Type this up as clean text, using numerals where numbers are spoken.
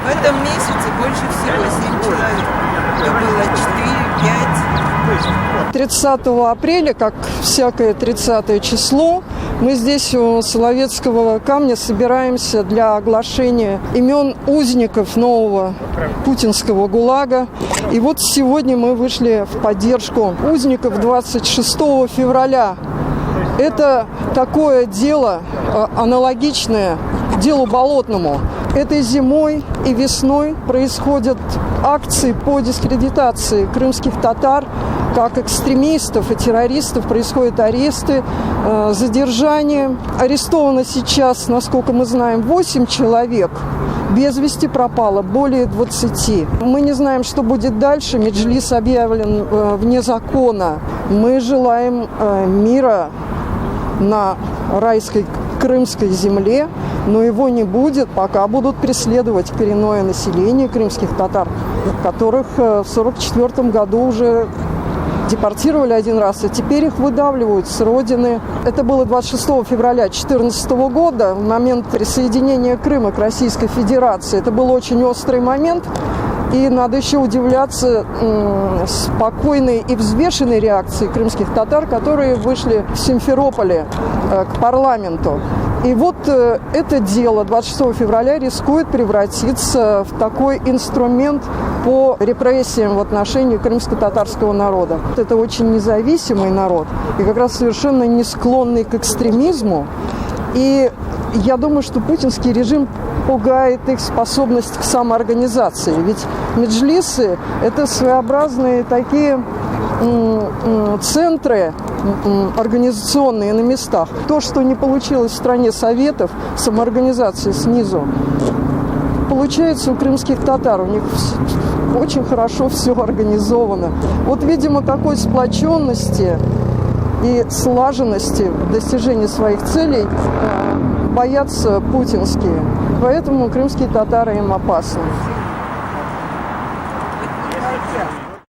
В этом месяце больше всего 7 человек. Это было 4-5. 30 апреля, как всякое 30 число, мы здесь у Соловецкого камня собираемся для оглашения имен узников нового путинского ГУЛАГа. И вот сегодня мы вышли в поддержку узников 26 февраля. Это такое дело, аналогичное делу Болотному. Этой зимой и весной происходят акции по дискредитации крымских татар как экстремистов и террористов, происходят аресты, задержания. Арестовано сейчас, насколько мы знаем, 8 человек. Без вести пропало более 20. Мы не знаем, что будет дальше. Меджлис объявлен вне закона. Мы желаем мира на райской крымской земле, но его не будет, пока будут преследовать коренное население крымских татар, которых в 1944 году уже депортировали один раз, а теперь их выдавливают с родины. Это было 26 февраля 2014 года, в момент присоединения Крыма к Российской Федерации. Это был очень острый момент, и надо еще удивляться спокойной и взвешенной реакции крымских татар, которые вышли в Симферополе к парламенту. И вот это дело 26 февраля рискует превратиться в такой инструмент по репрессиям в отношении крымско-татарского народа. Это очень независимый народ и как раз совершенно не склонный к экстремизму. И я думаю, что путинский режим пугает их способность к самоорганизации. Ведь меджлисы – это своеобразные такие центры организационные на местах. То, что не получилось в стране советов, самоорганизации снизу, получается у крымских татар. У них очень хорошо все организовано. Вот, видимо, такой сплоченности и слаженности в достижении своих целей боятся путинские. Поэтому крымские татары им опасны.